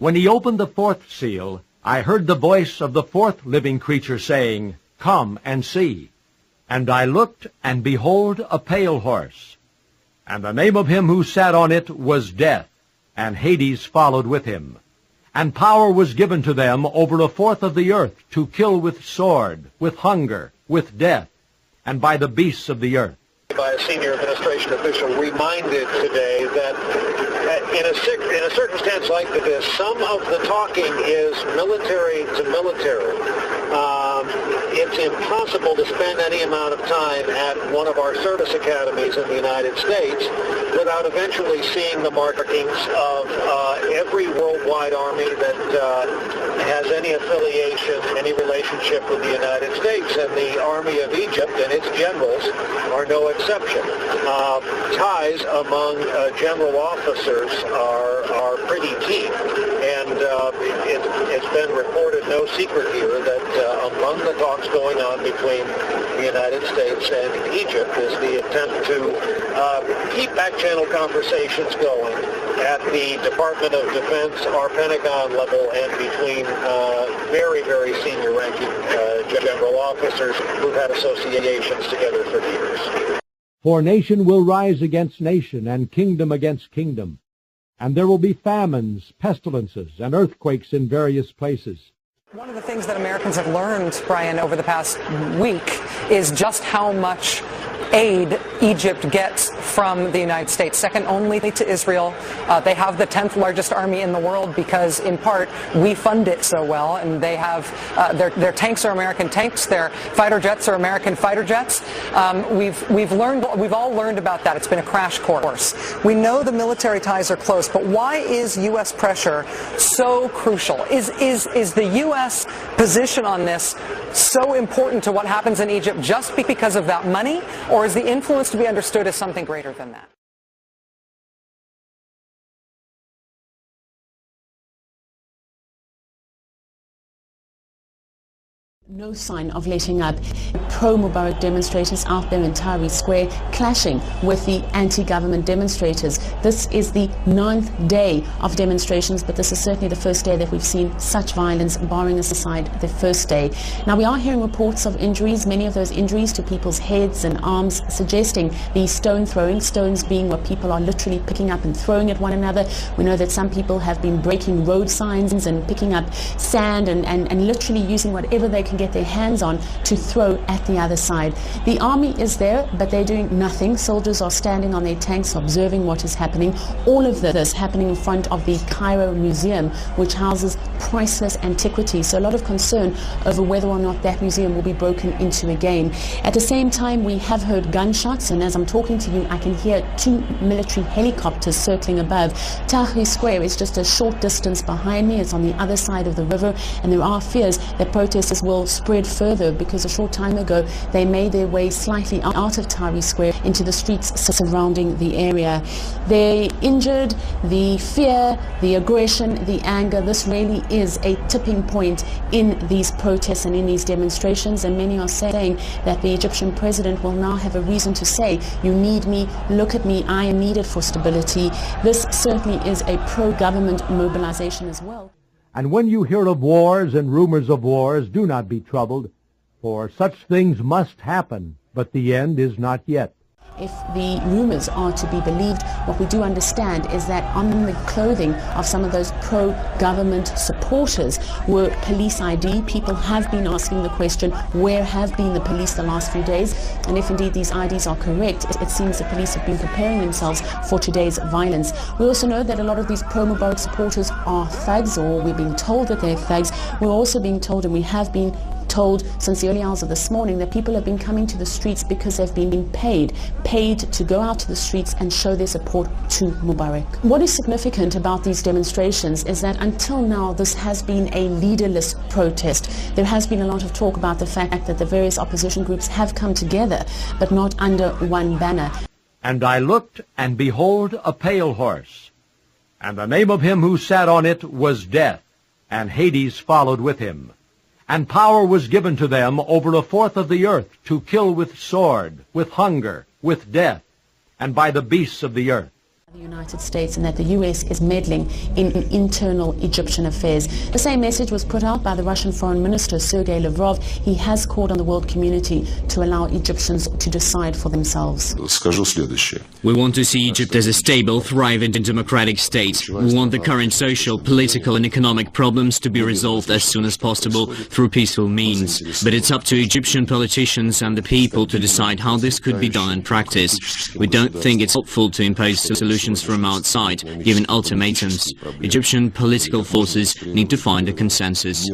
When he opened the fourth seal, I heard the voice of the fourth living creature saying, Come and see. And I looked, and behold, a pale horse. And the name of him who sat on it was Death, and Hades followed with him. And power was given to them over a fourth of the earth to kill with sword, with hunger, with death, and by the beasts of the earth. By a senior administration official reminded today that in a certain sense like this, some of the talking is military to military. It's impossible to spend any amount of time at one of our service academies in the United States without eventually seeing the markings of every worldwide army that has any affiliation, any relationship with the United States, and the Army of Egypt and its generals are no exception. Ties among general officers are pretty deep, and it's been reported, no secret here, that among the talks going on between the United States and Egypt is the attempt to keep back-channel conversations going at the Department of Defense, our Pentagon level, and between very, very senior-ranking general officers who've had associations together for years. For nation will rise against nation, and kingdom against kingdom. And there will be famines, pestilences, and earthquakes in various places. One of the things that Americans have learned, Brian, over the past week is just how much aid Egypt gets from the United States, second only to Israel. They have the 10th largest army in the world because, in part, we fund it so well, and they have their tanks are American tanks, their fighter jets are American fighter jets. We've all learned about that. It's been a crash course. We know the military ties are close, but why is U.S. pressure so crucial? Is the U.S. position on this so important to what happens in Egypt just because of that money, or is the influence to be understood as something greater than that? No sign of letting up. Pro-Mubarak demonstrators out there in Tahrir Square clashing with the anti-government demonstrators. This is the 9th day of demonstrations, but this is certainly the first day that we've seen such violence, barring us aside the first day. Now, we are hearing reports of injuries, many of those injuries to people's heads and arms, suggesting the stone throwing, stones being what people are literally picking up and throwing at one another. We know that some people have been breaking road signs and picking up sand and literally using whatever they can get their hands on to throw at the other side. The army is there, but they're doing nothing. Soldiers are standing on their tanks observing what is happening. All of this happening in front of the Cairo Museum, which houses priceless antiquities. So a lot of concern over whether or not that museum will be broken into again. At the same time, we have heard gunshots, and as I'm talking to you, I can hear 2 military helicopters circling above. Tahrir Square is just a short distance behind me. It's on the other side of the river, and there are fears that protesters will spread further because a short time ago they made their way slightly out of Tahrir Square into the streets surrounding the area. They're injured, the fear, the aggression, the anger. This really is a tipping point in these protests and in these demonstrations, and many are saying that the Egyptian president will now have a reason to say, you need me, look at me, I am needed for stability. This certainly is a pro-government mobilization as well. And when you hear of wars and rumors of wars, do not be troubled, for such things must happen, but the end is not yet. If the rumors are to be believed, what we do understand is that on the clothing of some of those pro-government supporters were police ID. People have been asking the question, where have been the police the last few days? And if indeed these IDs are correct, it seems the police have been preparing themselves for today's violence. We also know that a lot of these pro-Mubarak supporters are thugs, or we're being told that they're thugs. We're also being told, and we have been told since the early hours of this morning, that people have been coming to the streets because they've been paid to go out to the streets and show their support to Mubarak. What is significant about these demonstrations is that until now this has been a leaderless protest. There has been a lot of talk about the fact that the various opposition groups have come together, but not under one banner. And I looked, and behold, a pale horse. And the name of him who sat on it was Death, and Hades followed with him. And power was given to them over a fourth of the earth to kill with sword, with hunger, with death, and by the beasts of the earth. The United States and that the US is meddling in internal Egyptian affairs. The same message was put out by the Russian Foreign Minister Sergei Lavrov. He has called on the world community to allow Egyptians to decide for themselves. We want to see Egypt as a stable, thriving and democratic state. We want the current social, political and economic problems to be resolved as soon as possible through peaceful means. But it's up to Egyptian politicians and the people to decide how this could be done in practice. We don't think it's helpful to impose solutions from outside, giving ultimatums. Egyptian political forces need to find a consensus.